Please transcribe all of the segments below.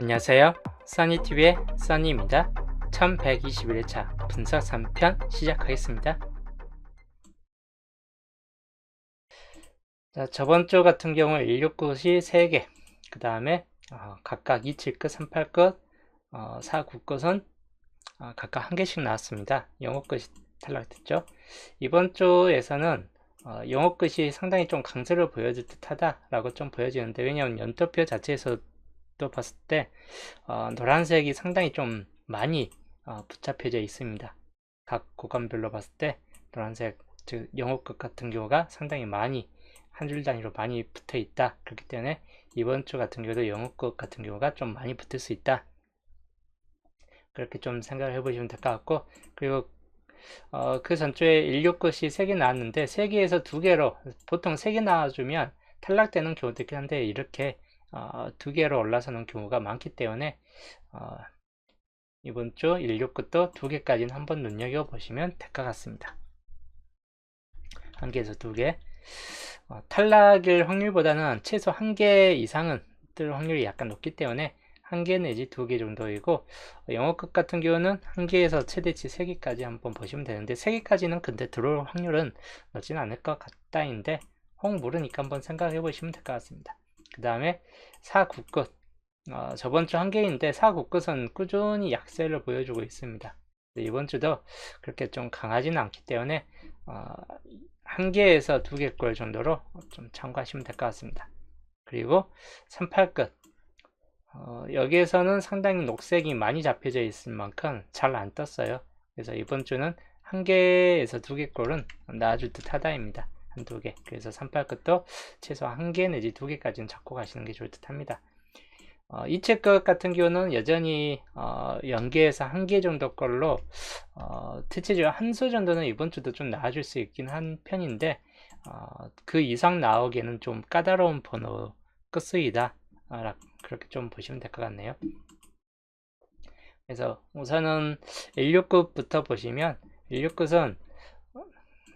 안녕하세요. 써니TV의 써니입니다. 1121회차 분석 3편 시작하겠습니다. 자, 저번 주 같은 경우 169시 3개, 그 다음에 각각 27끝, 38끝, 49끝은 각각 1개씩 나왔습니다. 영어 끝이 탈락됐죠. 이번 주에서는 영어 끝이 상당히 좀 강세를 보여줄 듯하다라고 좀 보여지는데, 왜냐하면 연도표 자체에서도 봤을 때 노란색이 상당히 좀 많이 붙잡혀져 있습니다. 각 구간별로 봤을 때 노란색, 즉 영어 끝 같은 경우가 상당히 많이 한 줄 단위로 많이 붙어 있다. 그렇기 때문에 이번 주 같은 경우도 영어 끝 같은 경우가 좀 많이 붙을 수 있다. 그렇게 좀 생각을 해보시면 될 것 같고, 그리고 그 전주에 169시 3개 나왔는데 3개에서 2개로, 보통 3개 나와주면 탈락되는 경우도 있긴 한데 이렇게 2개로 올라서는 경우가 많기 때문에 이번 주 169도 2개까지는 한번 눈여겨보시면 될 것 같습니다. 1개에서 2개. 탈락일 확률보다는 최소 1개 이상은 뜰 확률이 약간 높기 때문에 1개 내지 2개 정도이고, 영어 끝 같은 경우는 1개에서 최대치 3개까지 한번 보시면 되는데, 3개까지는 근데 들어올 확률은 높진 않을 것 같다인데 혹 모르니까 한번 생각해 보시면 될 것 같습니다. 그 다음에 4, 9끝. 저번 주 1개인데 4, 9끝은 꾸준히 약세를 보여주고 있습니다. 이번 주도 그렇게 좀 강하지는 않기 때문에 1개에서 2개꼴 정도로 좀 참고하시면 될 것 같습니다. 그리고 3, 8끝. 여기에서는 상당히 녹색이 많이 잡혀져 있을 만큼 잘 안 떴어요. 그래서 이번 주는 1개에서 2개꼴은 나아줄 듯 하다입니다. 한 2개. 그래서 3, 8끝도 최소 1개 내지 2개까지는 잡고 가시는 게 좋을 듯 합니다. 이체끝 같은 경우는 여전히 0개에서 1개 정도 걸로 대체적으로 한 수 정도는 이번 주도 좀 나아질 수 있긴 한 편인데, 그 이상 나오기에는 좀 까다로운 번호 끝수이다, 그렇게 좀 보시면 될 것 같네요. 그래서 우선은 16끝부터 보시면, 16끝은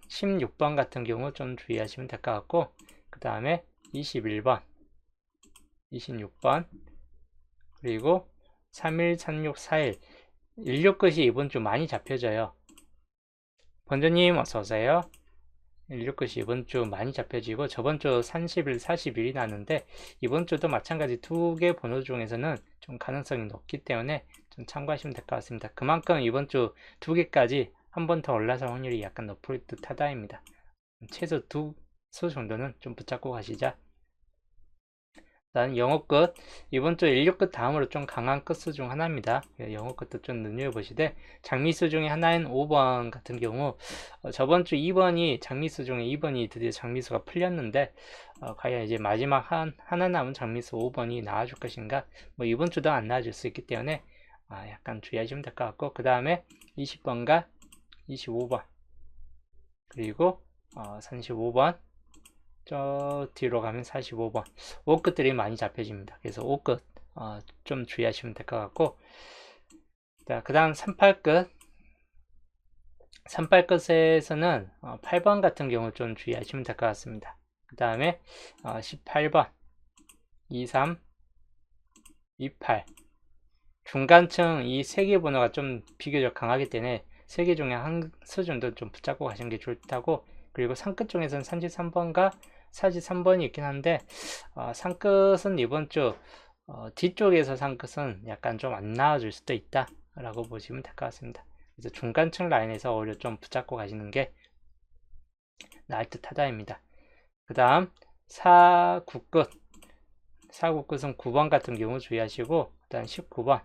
16번 같은 경우 좀 주의하시면 될 것 같고, 그 다음에 21번, 26번, 그리고 31, 36, 41, 16끝이 이번 주 많이 잡혀져요. 번조님 어서오세요. 16끝이 이번 주 많이 잡혀지고, 저번 주 30일, 40일이 나는데 이번 주도 마찬가지 2개 번호 중에서는 좀 가능성이 높기 때문에 좀 참고하시면 될 것 같습니다. 그만큼 이번 주 2개까지 한 번 더 올라설 확률이 약간 높을 듯 하다입니다. 최소 2수 정도는 좀 붙잡고 가시자. 일단 영어 끝, 이번 주 16끝 다음으로 좀 강한 끝수 중 하나입니다. 영어 끝도 좀 눈여겨보시되, 장미수 중에 하나인 5번 같은 경우, 저번 주 2번이 장미수 중에 2번이 드디어 장미수가 풀렸는데, 과연 이제 마지막 하나 남은 장미수 5번이 나와줄 것인가? 뭐 이번 주도 안 나와줄 수 있기 때문에 약간 주의하시면 될 것 같고, 그 다음에 20번과 25번, 그리고 35번, 저 뒤로 가면 45번 5끝들이 많이 잡혀집니다. 그래서 5끝 좀 주의하시면 될 것 같고, 그 다음 38끝 38끝에서는 8번 같은 경우 좀 주의하시면 될 것 같습니다. 그 다음에 18번 23 28 중간층 이 세 개 번호가 좀 비교적 강하기 때문에 3개 중에 한 수 정도 좀 붙잡고 가시는 게 좋을 듯하고, 그리고 상끝 중에서는 33번과 43번이 있긴 한데, 상끝은 이번 주 뒤쪽에서 상끝은 약간 좀 안 나와줄 수도 있다 라고 보시면 될 것 같습니다. 그래서 중간층 라인에서 오히려 좀 붙잡고 가시는 게 나을 듯 하다입니다. 그 다음 4구끝 4구끝은 9번 같은 경우 주의하시고, 그 다음 19번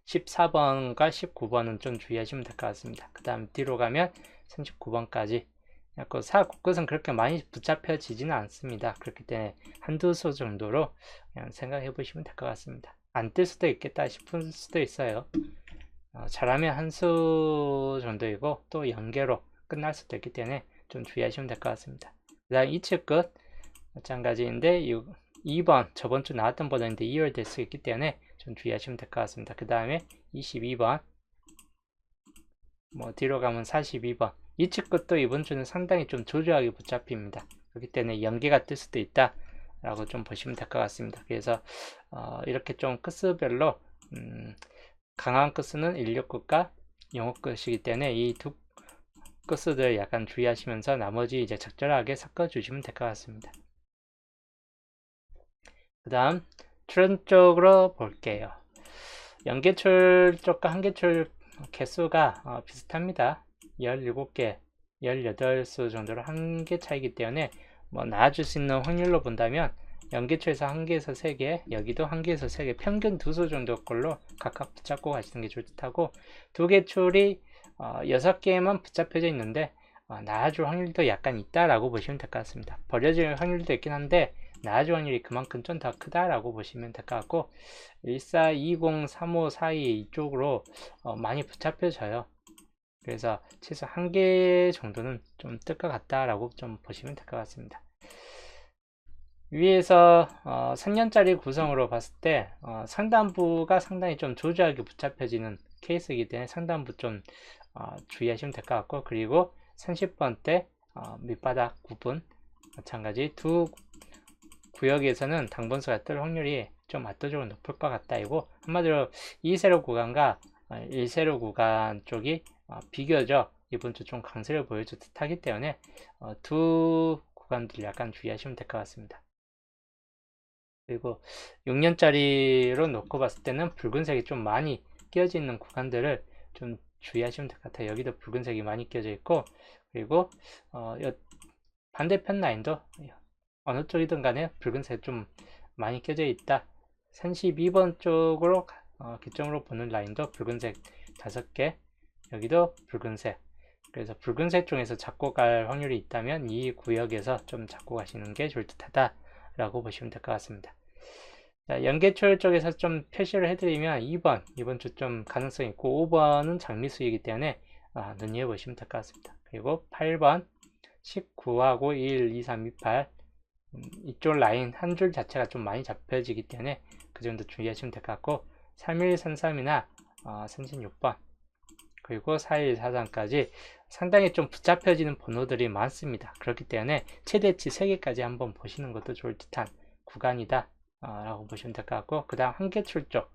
14번과 19번은 좀 주의하시면 될 것 같습니다. 그 다음 뒤로 가면 39번까지 4, 9끝은 그렇게 많이 붙잡혀지지는 않습니다. 그렇기 때문에 한두 수 정도로 그냥 생각해 보시면 될 것 같습니다. 안 뜰 수도 있겠다 싶을 수도 있어요. 잘하면 한 수 정도이고 또 연계로 끝날 수도 있기 때문에 좀 주의하시면 될 것 같습니다. 그 다음 2칠 끝 마찬가지인데 2번 저번 주 나왔던 버전인데 2월 될 수 있기 때문에 좀 주의하시면 될 것 같습니다. 그 다음에 22번 뭐 뒤로 가면 42번 2칠 끝도 이번 주는 상당히 좀 조조하게 붙잡힙니다. 그렇기 때문에 연계가 뜰 수도 있다 라고 좀 보시면 될 것 같습니다. 그래서 이렇게 좀 끝수별로 강한 끝수는 16끝과 0끝이기 때문에 이 두 끝수들 약간 주의하시면서 나머지 이제 적절하게 섞어 주시면 될 것 같습니다. 그 다음 출연 쪽으로 볼게요. 연계출 쪽과 한계출 개수가 비슷합니다. 17개, 18수 정도로 한 개 차이기 때문에 뭐 나아질 수 있는 확률로 본다면 연계출에서 1개에서 3개, 여기도 1개에서 3개, 평균 2수 정도 걸로 각각 붙잡고 가시는 게 좋을 듯하고, 두 개 출이 6개만 붙잡혀져 있는데 나아질 확률도 약간 있다라고 보시면 될 것 같습니다. 버려질 확률도 있긴 한데 나아질 확률이 그만큼 좀 더 크다라고 보시면 될 것 같고, 14, 20, 35, 42 이쪽으로 많이 붙잡혀져요. 그래서 최소 1개 정도는 좀 뜰 것 같다라고 좀 보시면 될 것 같습니다. 위에서 3년짜리 구성으로 봤을 때 상단부가 상당히 좀 조저하게 붙잡혀지는 케이스이기 때문에 상단부 좀 주의하시면 될 것 같고, 그리고 30번대 밑바닥 구분 마찬가지 두 구역에서는 당분수가 뜰 확률이 좀 압도적으로 높을 것 같다. 이고 한마디로 2세로 구간과 1세로 구간 쪽이 비교적 이번 주 좀 강세를 보여줄 듯하기 때문에 두 구간들 약간 주의하시면 될 것 같습니다. 그리고 6년짜리로 놓고 봤을 때는 붉은색이 좀 많이 끼어져 있는 구간들을 좀 주의하시면 될 것 같아요. 여기도 붉은색이 많이 끼어져 있고, 그리고 반대편 라인도 어느 쪽이든 간에 붉은색 좀 많이 껴져 있다. 32번 쪽으로 기점으로 보는 라인도 붉은색 5개, 여기도 붉은색. 그래서 붉은색 쪽에서 잡고 갈 확률이 있다면 이 구역에서 좀 잡고 가시는 게 좋을 듯하다 라고 보시면 될 것 같습니다. 자, 연계출 쪽에서 좀 표시를 해드리면 2번 주 좀 가능성이 있고, 5번은 장미수이기 때문에 눈여겨보시면 될 것 같습니다. 그리고 8번 19하고 1, 2, 3, 2, 8 이쪽 라인 한 줄 자체가 좀 많이 잡혀지기 때문에 그 정도 주의하시면 될 것 같고, 3133이나 36번 그리고 4143까지 상당히 좀 붙잡혀지는 번호들이 많습니다. 그렇기 때문에 최대치 3개까지 한번 보시는 것도 좋을 듯한 구간이다 라고 보시면 될 것 같고, 그 다음 한계출 쪽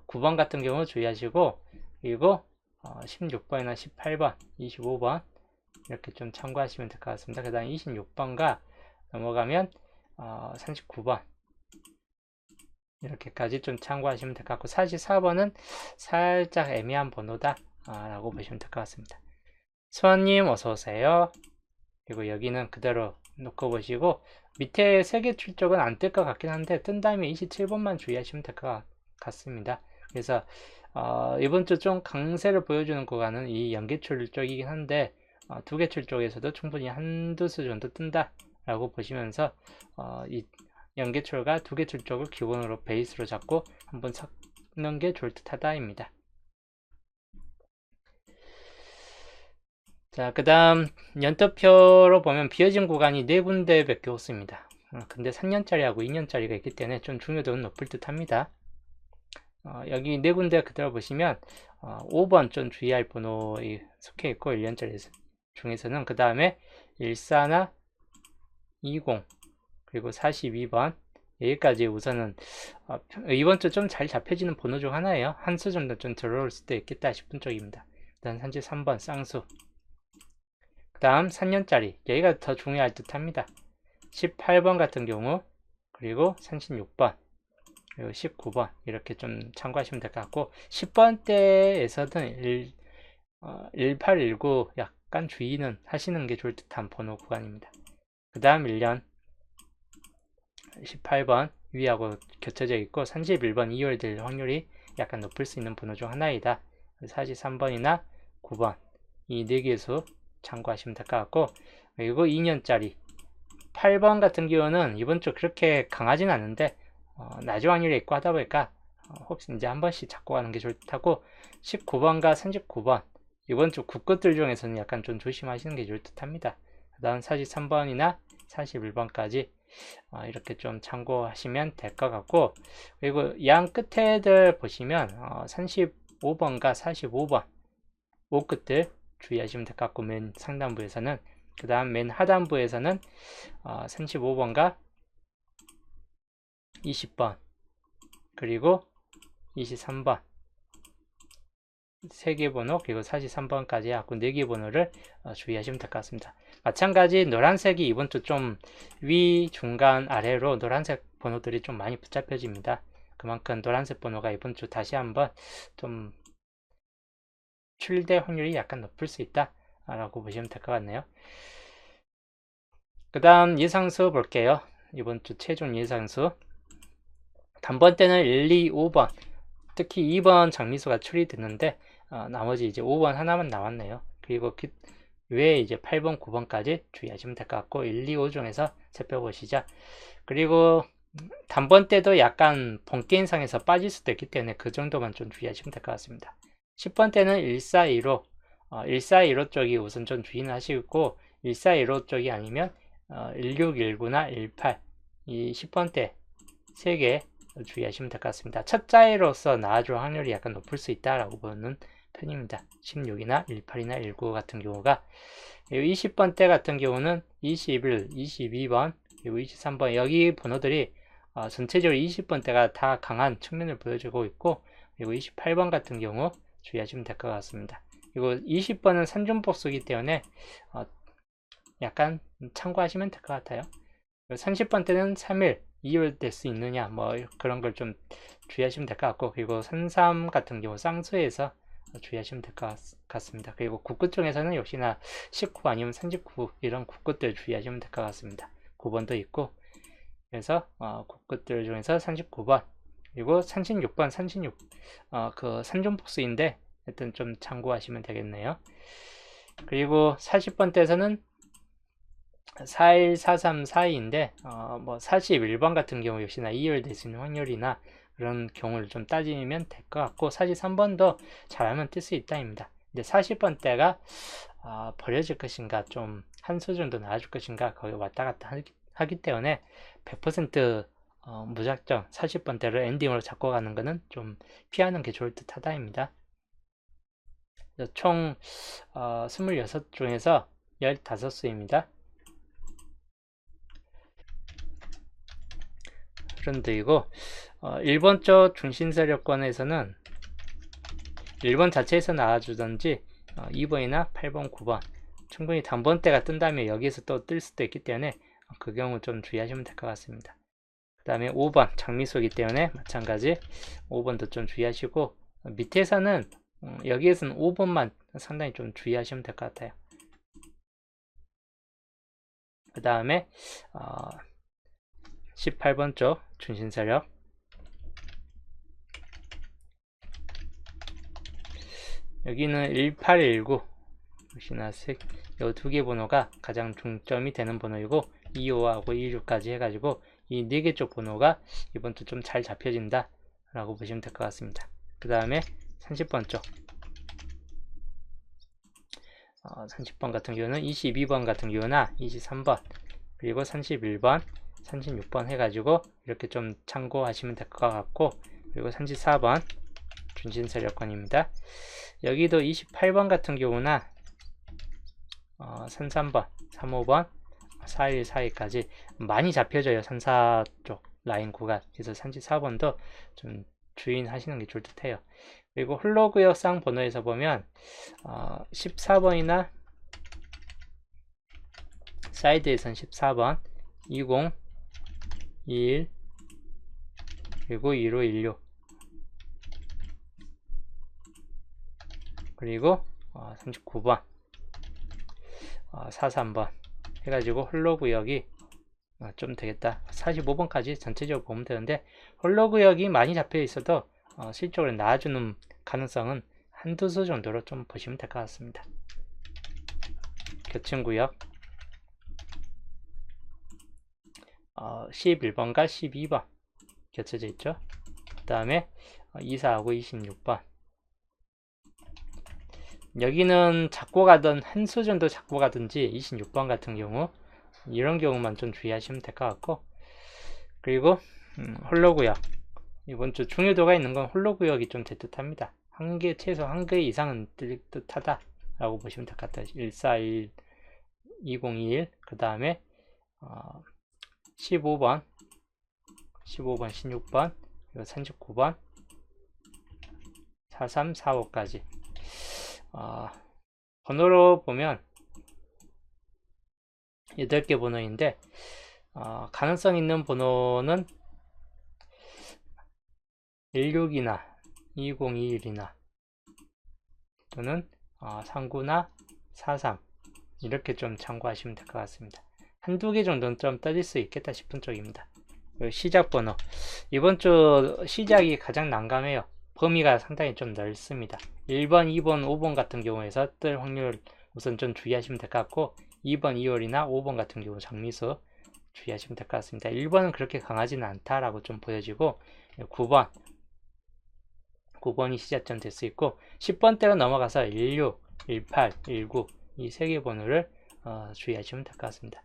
9번 같은 경우 주의하시고, 그리고 16번이나 18번, 25번 이렇게 좀 참고하시면 될 것 같습니다. 그 다음 26번과 넘어가면 39번 이렇게까지 좀 참고하시면 될 것 같고, 44번은 살짝 애매한 번호다 라고 보시면 될 것 같습니다. 수아님 어서오세요. 그리고 여기는 그대로 놓고 보시고, 밑에 3개 출적은 안 뜰 것 같긴 한데 뜬다면 27번만 주의하시면 될 것 같습니다. 그래서 이번 주 좀 강세를 보여주는 구간은 이 연계출 쪽이긴 한데, 두 개 출 쪽에서도 충분히 한두 수 정도 뜬다 라고 보시면서 이 연계출과 두 개 출 쪽을 기본으로 베이스로 잡고 한번 섞는 게 좋을 듯하다 입니다. 자, 그 다음 연도표로 보면 비어진 구간이 4군데 밖에 없습니다. 근데 3년짜리하고 2년짜리가 있기 때문에 좀 중요도는 높을 듯 합니다. 여기 4군데 그대로 보시면 5번 좀 주의할 번호에 속해 있고, 1년짜리 중에서는 그 다음에 14나 20 그리고 42번 여기까지 우선은 이번 주 좀 잘 잡혀지는 번호 중 하나예요. 한 수 정도 좀 들어올 수도 있겠다 싶은 쪽입니다. 일단 33번 쌍수, 그 다음 3년짜리 여기가 더 중요할 듯 합니다. 18번 같은 경우, 그리고 36번 그리고 19번 이렇게 좀 참고하시면 될 것 같고, 10번대에서는 1819 약간 주의는 하시는 게 좋을 듯한 번호 구간입니다. 그 다음 1년 18번 위하고 겹쳐져 있고, 31번 2월 될 확률이 약간 높을 수 있는 번호 중 하나이다. 43번이나 9번 이 4개 수 참고하시면 될 것 같고, 그리고 2년짜리 8번 같은 경우는 이번 주 그렇게 강하진 않은데 낮은 확률이 있고 하다 보니까 혹시 이제 한 번씩 잡고 가는 게 좋을 듯하고, 19번과 39번 이번 주 국것들 중에서는 약간 좀 조심하시는 게 좋을 듯 합니다. 그 다음 43번이나 41번까지 이렇게 좀 참고하시면 될 것 같고, 그리고 양 끝에들 보시면 35번과 45번 5끝들 주의하시면 될 것 같고, 맨 상단부에서는 그 다음 맨 하단부에서는 35번과 20번 그리고 23번 3개 번호 그리고 43번까지 하고 4개 번호를 주의하시면 될 것 같습니다. 마찬가지 노란색이 이번 주 좀 위, 중간, 아래로 노란색 번호들이 좀 많이 붙잡혀집니다. 그만큼 노란색 번호가 이번 주 다시 한번 좀 출대 확률이 약간 높을 수 있다 라고 보시면 될 것 같네요. 그 다음 예상수 볼게요. 이번 주 최종 예상수 단번 때는 1, 2, 5번 특히 2번 장미수가 처리됐는데 나머지 이제 5번 하나만 나왔네요. 그리고 그 외에 이제 8번, 9번까지 주의하시면 될 것 같고 1, 2, 5 중에서 살펴보시죠. 그리고 단번 때도 약간 본게임상에서 빠질 수도 있기 때문에 그 정도만 좀 주의하시면 될 것 같습니다. 10번 때는 1415 1415 쪽이 우선 좀 주의는 하시고 1415 쪽이 아니면 1619나 18 이 10번 때 3개 주의하시면 될 것 같습니다. 첫 자리로서 나와줄 확률이 약간 높을 수 있다라고 보는 편입니다. 16이나 18이나 19 같은 경우가 20번 때 같은 경우는 21, 22번 그리고 23번 여기 번호들이 전체적으로 20번 때가 다 강한 측면을 보여주고 있고 그리고 28번 같은 경우 주의하시면 될 것 같습니다. 그리고 20번은 산중복수이기 때문에 약간 참고하시면 될 것 같아요. 30번 때는 3일 2일 될 수 있느냐 뭐 그런 걸 좀 주의하시면 될 것 같고 그리고 33 같은 경우 쌍수에서 주의하시면 될 것 같습니다. 그리고 국끝 중에서는 역시나 19 아니면 39 이런 국끝들 주의하시면 될 것 같습니다. 9번도 있고 그래서 국끝들 중에서 39번 그리고 36번 36 그 산중복수인데 하여튼 좀 참고하시면 되겠네요. 그리고 40번 때에서는 41, 43, 42인데 뭐 41번 같은 경우 역시나 2열 될 수 있는 확률이나 그런 경우를 좀 따지면 될 것 같고 43번도 잘하면 뜰 수 있다입니다. 근데 40번 때가 버려질 것인가 좀 한 수 정도 나와줄 것인가 거기 왔다 갔다 하기 때문에 100% 무작정 40번 때를 엔딩으로 잡고 가는 것은 좀 피하는 게 좋을 듯 하다입니다. 총 26 중에서 15수입니다. 그런데이고 1번 쪽 중심세력권에서는 1번 자체에서 나와주던지 2번이나 8번, 9번 충분히 단번대가 뜬다면 여기에서 또 뜰 수도 있기 때문에 그 경우 좀 주의하시면 될 것 같습니다. 그 다음에 5번 장미수이기 때문에 마찬가지 5번도 좀 주의하시고 밑에서는 여기에서는 5번만 상당히 좀 주의하시면 될 것 같아요. 그 다음에 18번 쪽 중심세력 여기는 1819 역시나 이 두 개 번호가 가장 중점이 되는 번호이고 25하고 26까지 해가지고 이 4개 쪽 번호가 이번 주 좀 잘 잡혀진다 라고 보시면 될 것 같습니다. 그 다음에 30번 쪽 30번 같은 경우는 22번 같은 경우나 23번 그리고 31번 36번 해가지고 이렇게 좀 참고하시면 될 것 같고 그리고 34번 중심세력권입니다. 여기도 28번 같은 경우나 33번 35번 41, 42까지 많이 잡혀져요. 34 쪽 라인 구간 그래서 34번도 좀 주의하시는 게 좋을 듯 해요. 그리고 홀로구역 쌍번호에서 보면 14번이나 사이드에선 14번 20 21 그리고 1516 그리고 39번 43번 해가지고 홀로구역이 좀 되겠다. 45번까지 전체적으로 보면 되는데 홀로구역이 많이 잡혀 있어도 실적으로 나와주는 가능성은 한두 수 정도로 좀 보시면 될 것 같습니다. 교층구역 11번과 12번 겹쳐져 있죠. 그 다음에 24하고 26번 여기는 잡고 가던 한 수 정도 잡고 가든지 26번 같은 경우 이런 경우만 좀 주의하시면 될 것 같고 그리고 홀로구역 이번 주 중요도가 있는 건 홀로구역이 좀 될 듯합니다. 최소 한 개 이상은 뜰 듯하다 라고 보시면 될 것 같아요. 141 2021, 그 다음에 15번, 16번, 그리고 39번, 43, 45까지. 번호로 보면 8개 번호인데, 가능성 있는 번호는 16이나 2021이나 또는 39나 43 이렇게 좀 참고하시면 될 것 같습니다. 한두 개 정도는 좀 떠질 수 있겠다 싶은 쪽입니다. 시작 번호, 이번 주 시작이 가장 난감해요. 범위가 상당히 좀 넓습니다. 1번, 2번, 5번 같은 경우에서 뜰 확률 우선 좀 주의하시면 될 것 같고, 2번, 2월이나 5번 같은 경우 장미수 주의하시면 될 것 같습니다. 1번은 그렇게 강하지는 않다라고 좀 보여지고, 9번이 시작점 될 수 있고, 10번대로 넘어가서 16, 18, 19 이 세 개 번호를 주의하시면 될 것 같습니다.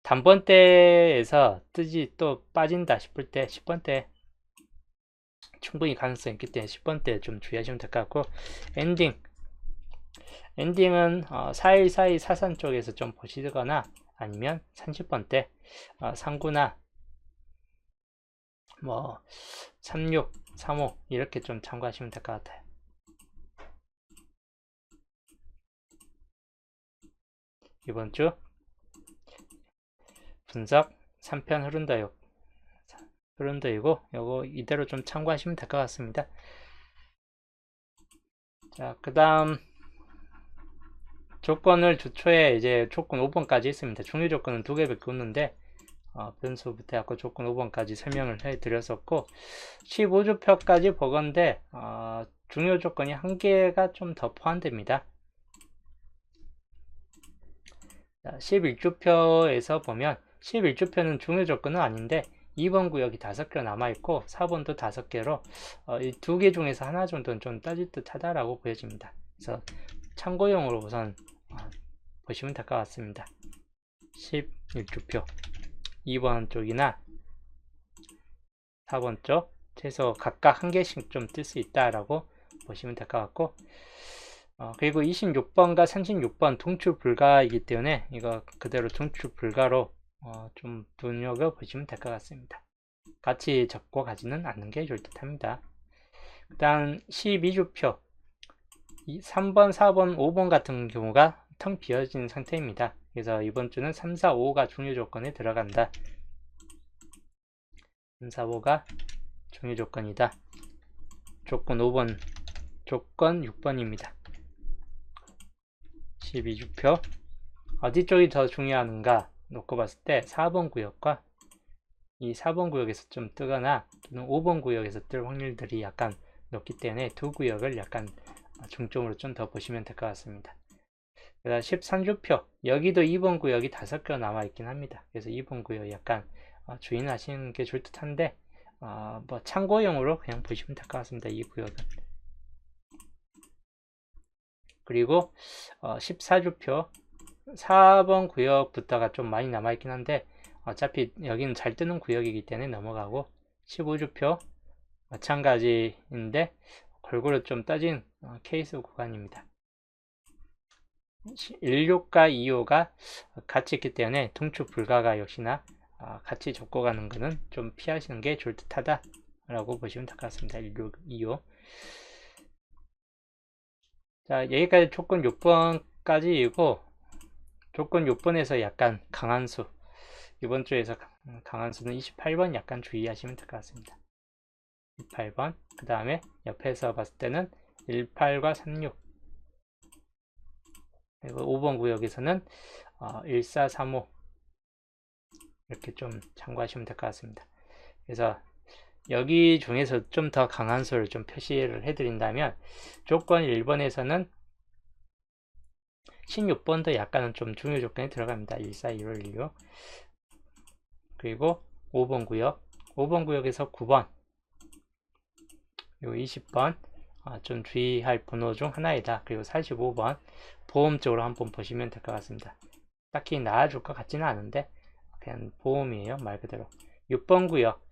단번대에서 뜨지 또 빠진다 싶을 때 10번대 충분히 가능성이 있기 때문에 10번대 좀 주의하시면 될 것 같고, 엔딩은 4142 사산 쪽에서 좀 보시거나 아니면 30번대 39나 36, 35 이렇게 좀 참고하시면 될 것 같아요. 이번 주 분석 3편 흐른더이고 요거 이대로 좀 참고하시면 될 것 같습니다. 자, 그 다음 조건을 주초에 이제 조건 5번까지 했습니다. 중요 조건은 2개밖에 없는데 변수부터 해갖고 조건 5번까지 설명을 해드렸었고, 15주표까지 보건데 중요 조건이 1개가 좀 더 포함됩니다. 11주표에서 보면 11주표는 중요 조건은 아닌데 2번 구역이 5개 남아있고 4번도 5개로 이 2개 중에서 하나 정도는 좀 따질 듯 하다라고 보여집니다. 그래서 참고용으로 우선 보시면 될 것 같습니다. 11주표 2번 쪽이나 4번 쪽 최소 각각 1개씩 좀 뜰 수 있다라고 보시면 될 것 같고, 그리고 26번과 36번 동출 불가이기 때문에 이거 그대로 동출 불가로 좀 눈여겨 보시면 될 것 같습니다. 같이 적고 가지는 않는 게 좋을 듯 합니다. 그 다음 12주표 3번, 4번, 5번 같은 경우가 텅 비어진 상태입니다. 그래서 이번 주는 3, 4, 5가 중요 조건에 들어간다. 3, 4, 5가 중요 조건이다. 조건 5번, 조건 6번입니다. 12주표 어디 쪽이 더 중요한가 놓고 봤을 때 4번 구역과 이 4번 구역에서 좀 뜨거나 또는 5번 구역에서 뜰 확률들이 약간 높기 때문에 두 구역을 약간 중점으로 좀 더 보시면 될 것 같습니다. 그 다음 13주표 여기도 2번 구역이 5개 남아있긴 합니다. 그래서 2번 구역 약간 주의하시는 게 좋을 듯 한데 뭐 참고용으로 그냥 보시면 될 것 같습니다. 이 구역은. 그리고 14주표 4번 구역부터가 좀 많이 남아있긴 한데 어차피 여기는 잘 뜨는 구역이기 때문에 넘어가고, 15주표 마찬가지인데 골고루 좀 떠진 케이스 구간입니다. 16과 2호가 같이 있기 때문에 동출 불가가 역시나 같이 접고 가는 것은 좀 피하시는 게 좋을 듯 하다 라고 보시면 될 것 같습니다. 16, 2호. 자, 여기까지 조건 6번까지이고, 조건 6번에서 약간 강한 수, 이번 주에서 강한 수는 28번 약간 주의하시면 될 것 같습니다. 28번, 그 다음에 옆에서 봤을 때는 18과 36, 그리고 5번 구역에서는 14, 35 이렇게 좀 참고하시면 될 것 같습니다. 그래서 여기 중에서 좀 더 강한 수를 좀 표시를 해드린다면, 조건 1번에서는 16번도 약간은 좀 중요 조건에 들어갑니다. 14, 1월 1호. 그리고 5번 구역에서 9번, 그리고 20번 좀 주의할 번호 중 하나이다. 그리고 45번 보험 쪽으로 한번 보시면 될 것 같습니다. 딱히 나아줄 것 같지는 않은데 그냥 보험이에요, 말 그대로. 6번 구역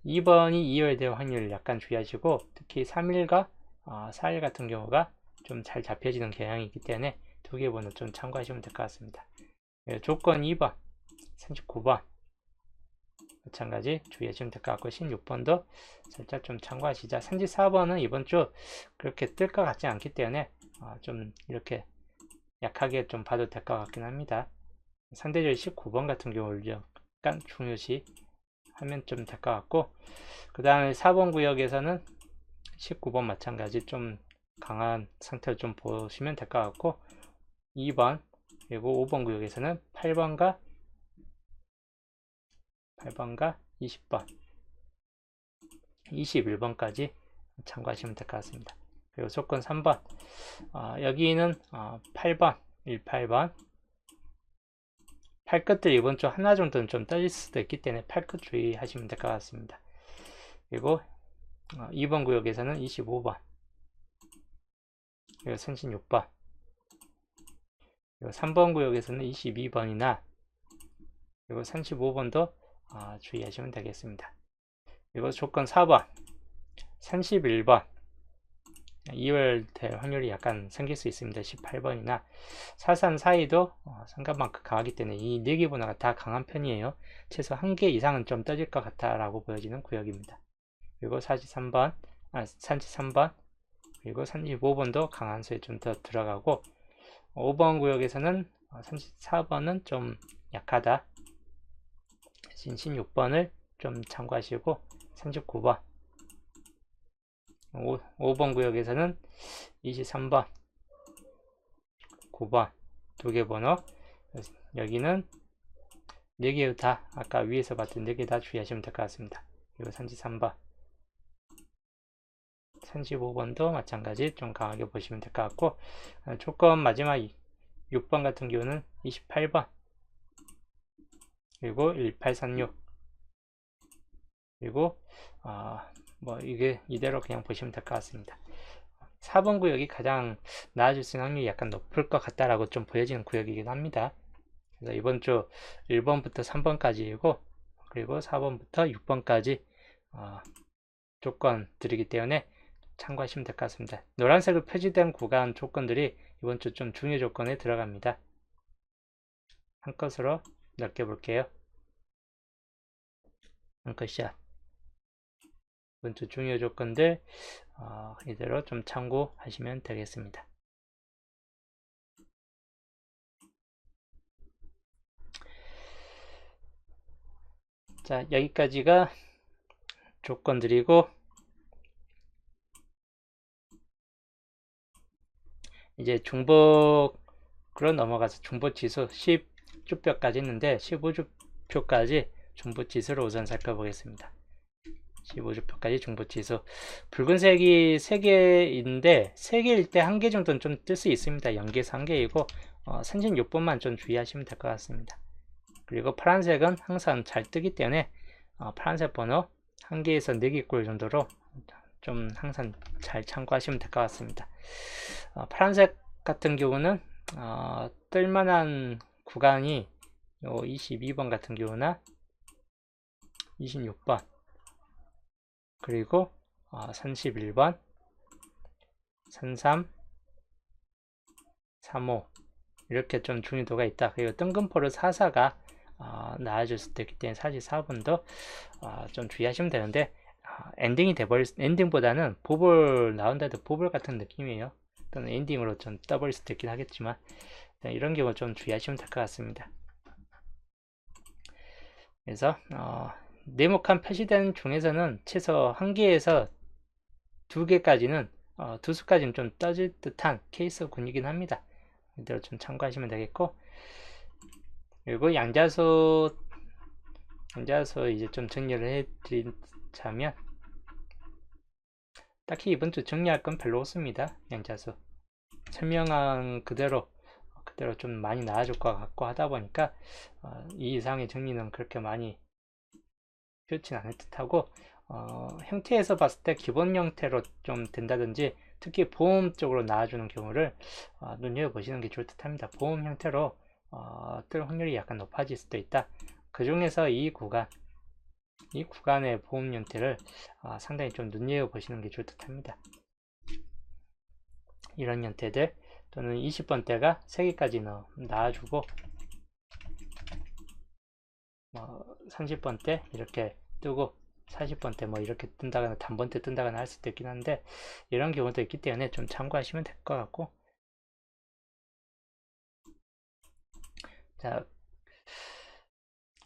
2번이 2월될 확률을 약간 주의하시고, 특히 3일과 4일 같은 경우가 좀 잘 잡혀지는 경향이 있기 때문에 두 개 번호 좀 참고하시면 될 것 같습니다. 조건 2번, 39번 마찬가지 주의하시면 될 것 같고 16번도 살짝 좀 참고하시자. 34번은 이번 주 그렇게 뜰 것 같지 않기 때문에 좀 이렇게 약하게 좀 봐도 될 것 같긴 합니다. 상대적으로 19번 같은 경우를 약간 중요시 하면 좀 될 것 같고, 그 다음에 4번 구역에서는 19번 마찬가지 좀 강한 상태를 좀 보시면 될 것 같고, 2번 그리고 5번 구역에서는 8번과 20번 21번까지 참고하시면 될 것 같습니다. 그리고 조건 3번 여기는 8번 18번 팔끝들 이번 주 하나 정도는 좀 떨릴 수도 있기 때문에 팔끝 주의하시면 될 것 같습니다. 그리고 2번 구역에서는 25번 그리고 36번 그리고 3번 구역에서는 22번이나 그리고 35번도 주의하시면 되겠습니다. 그리고 조건 4번 31번 2월 될 확률이 약간 생길 수 있습니다. 18번이나 43 사이도 상관만큼 강하기 때문에 이 4개 번호가 다 강한 편이에요. 최소 1개 이상은 좀 떠질 것 같아 라고 보여지는 구역입니다. 그리고 43번 그리고 35번도 강한 수에 좀 더 들어가고 5번 구역에서는 34번은 좀 약하다. 16번을 좀 참고하시고 39번 5번 구역에서는 23번 9번 2개 번호 여기는 4개 다 아까 위에서 봤던 4개 다 주의하시면 될 것 같습니다. 그리고 33번 35번도 마찬가지 좀 강하게 보시면 될 것 같고 조건 마지막 6번 같은 경우는 28번 그리고 1836 그리고 뭐 이게 이대로 그냥 보시면 될 것 같습니다. 4번 구역이 가장 나아질 수 있는 확률이 약간 높을 것 같다라고 좀 보여지는 구역이긴 합니다. 그래서 이번 주 1번부터 3번까지이고 그리고 4번부터 6번까지 조건 드리기 때문에 참고하시면 될 것 같습니다. 노란색으로 표시된 구간 조건들이 이번 주 좀 중요 조건에 들어갑니다. 한 컷으로 넓게 볼게요. 한 컷샷. 이번 주 중요 조건들 이대로 좀 참고하시면 되겠습니다. 자, 여기까지가 조건들이고 이제 중복으로 넘어가서 중복지수 10주표까지 있는데 15주표까지 중복지수를 우선 살펴보겠습니다. 15주표까지 중복지수 붉은색이 3개인데 3개일 때 1개 정도는 좀 뜰 수 있습니다. 0개에서 1개이고 36번만 좀 주의하시면 될 것 같습니다. 그리고 파란색은 항상 잘 뜨기 때문에 파란색 번호 1개에서 4개 꼴 정도로 좀 항상 잘 참고하시면 될 것 같습니다. 파란색 같은 경우는 뜰만한 구간이 22번 같은 경우나 26번 그리고 31번 33 35 이렇게 좀 중요도가 있다. 그리고 뜬금포로 44가 나아질 수도 있기 때문에 44번도 좀 주의하시면 되는데 엔딩이 돼버릴 엔딩보다는 보볼 나온다 해도 보볼 같은 느낌이에요. 또는 엔딩으로 좀 떠버릴 수도 있긴 하겠지만 이런 경우 좀 주의하시면 될 것 같습니다. 그래서 네모칸 표시된 중에서는 최소 1개에서 2개까지는 2수까지는 좀 떠질 듯한 케이스군이긴 합니다. 이대로 좀 참고하시면 되겠고 그리고 양자수 이제 좀 정리를 해드리자면 딱히 이번 주 정리할 건 별로 없습니다. 양자수 설명한 그대로 좀 많이 나아질 것 같고 하다 보니까 이 이상의 정리는 그렇게 많이 좋진 않을 듯하고 형태에서 봤을 때 기본 형태로 좀 된다든지 특히 보험 쪽으로 나와주는 경우를 눈여겨보시는 게 좋을 듯 합니다. 보험 형태로 뜰 확률이 약간 높아질 수도 있다. 그 중에서 이 구간의 보험 형태를 상당히 좀 눈여겨보시는 게 좋을 듯 합니다. 이런 형태들 또는 20번대가 3개까지 나와주고 뭐 30번대 이렇게 뜨고 40번대 뭐 이렇게 뜬다거나 단번대 뜬다거나 할 수도 있긴 한데 이런 경우도 있기 때문에 좀 참고하시면 될 것 같고, 자,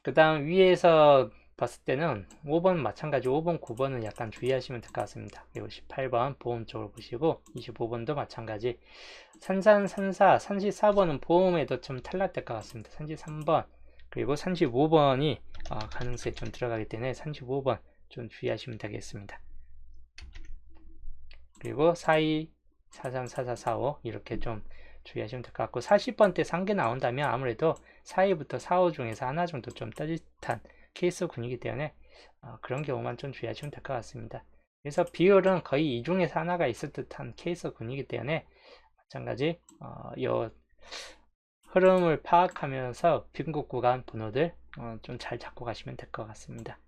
그 다음 위에서 봤을 때는 5번 마찬가지 5번 9번은 약간 주의하시면 될 것 같습니다. 그리고 18번 보험 쪽으로 보시고 25번도 마찬가지 산산 산사 34번은 보험에도 좀 탈락될 것 같습니다. 33번 그리고 35번이 가능성이 좀 들어가기 때문에 35번 좀 주의하시면 되겠습니다. 그리고 42, 43, 44, 45 이렇게 좀 주의하시면 될 것 같고, 40번대 3개 나온다면 아무래도 4위부터 4호 중에서 하나 정도 좀 따뜻한 케이스 군이기 때문에 그런 경우만 좀 주의하시면 될 것 같습니다. 그래서 비율은 거의 이 중에서 하나가 있을 듯한 케이스 군이기 때문에 마찬가지 요 흐름을 파악하면서 빈국 구간 번호들 좀 잘 잡고 가시면 될 것 같습니다.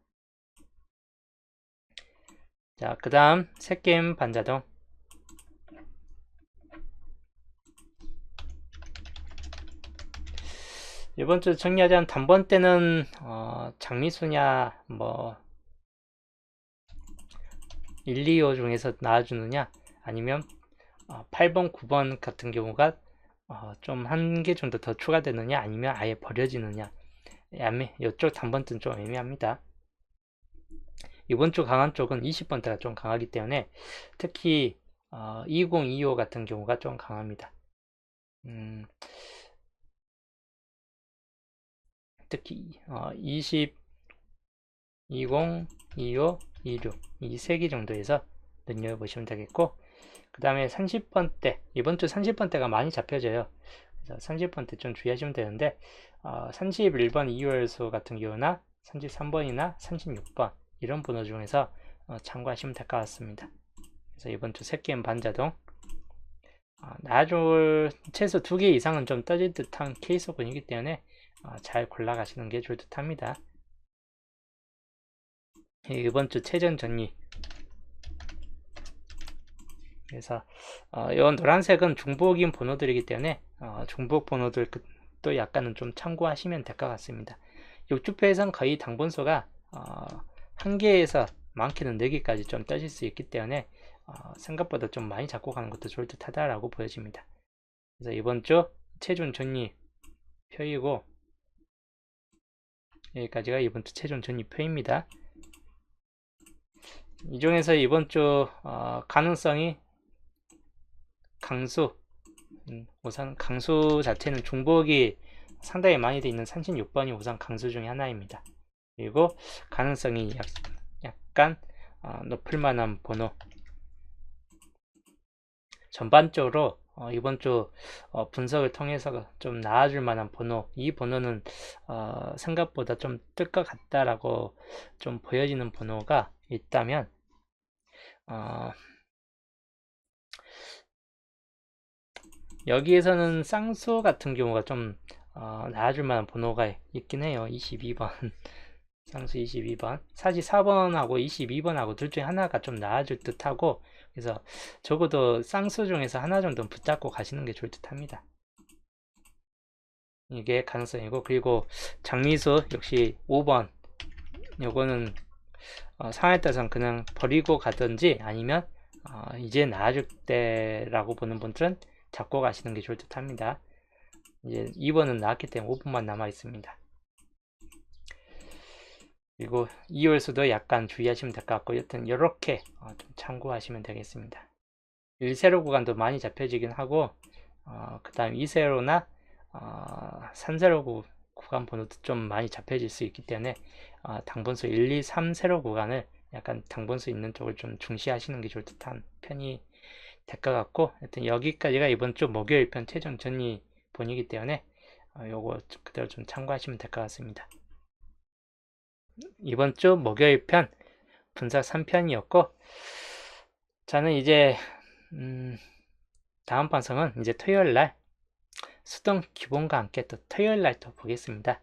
자, 그 다음 새게임 반자동. 이번 주 정리하자면 단번대는 장미수냐 뭐 1, 2호 중에서 나와주느냐 아니면 8번, 9번 같은 경우가 좀 한 개 정도 더 추가되느냐 아니면 아예 버려지느냐, 이쪽 단번대는 좀 애매합니다. 이번 주 강한 쪽은 20번대가 좀 강하기 때문에 특히 2025 같은 경우가 좀 강합니다. 특히 20, 20, 25, 26 이 세 개 정도에서 눈여겨보시면 되겠고, 그 다음에 30번대 이번 주 30번대가 많이 잡혀져요. 그래서 30번대 좀 주의하시면 되는데 31번 이월수 같은 경우나 33번이나 36번 이런 번호 중에서 참고하시면 될 것 같습니다. 그래서 이번 주 새게임 반자동 나줄 최소 2개 이상은 좀 떠질 듯한 케이스군이기 때문에 잘 골라가시는 게 좋을 듯 합니다. 이번 주 최전 정리. 그래서 이 노란색은 중복인 번호들이기 때문에 중복 번호들 또 약간은 좀 참고하시면 될 것 같습니다. 6주패에선 거의 당번수가 1개에서 많게는 4개까지 좀 떠질 수 있기 때문에 생각보다 좀 많이 잡고 가는 것도 좋을 듯 하다라고 보여집니다. 그래서 이번 주 최종 정리 표이고, 여기까지가 이번 주 최종 정리 표입니다. 이 중에서 이번 주 가능성이 강수, 우선 강수 자체는 중복이 상당히 많이 되어 있는 36번이 우선 강수 중에 하나입니다. 그리고 가능성이 약간 높을 만한 번호, 전반적으로 이번 주 분석을 통해서 좀 나아질 만한 번호, 이 번호는 생각보다 좀 뜰 것 같다라고 좀 보여지는 번호가 있다면 여기에서는 쌍수 같은 경우가 좀 나아줄 만한 번호가 있긴 해요. 22번 쌍수 22번 44번하고 22번하고 둘 중에 하나가 좀 나아질 듯하고, 그래서 적어도 쌍수 중에서 하나 정도는 붙잡고 가시는 게 좋을 듯 합니다. 이게 가능성이고, 그리고 장미수 역시 5번 요거는 상황에 따라서는 그냥 버리고 가든지 아니면 이제 나아질 때라고 보는 분들은 잡고 가시는 게 좋을 듯 합니다. 이제 2번은 나왔기 때문에 5분만 남아 있습니다. 그리고 2월수도 약간 주의하시면 될 것 같고, 여튼 이렇게 좀 참고하시면 되겠습니다. 1세로 구간도 많이 잡혀지긴 하고 그 다음 2세로나 3세로 구간 번호도 좀 많이 잡혀질 수 있기 때문에 당번수 1, 2, 3세로 구간을 약간 당번수 있는 쪽을 좀 중시하시는 게 좋을 듯한 편이 될 것 같고, 하여튼 여기까지가 이번 주 목요일 편 최종 정리 본이기 때문에 요거 그대로 좀 참고하시면 될 것 같습니다. 이번 주 목요일 편 분석 3편이었고, 저는 이제 다음 방송은 이제 토요일 날 수동 기본과 함께 또 토요일 날 또 보겠습니다.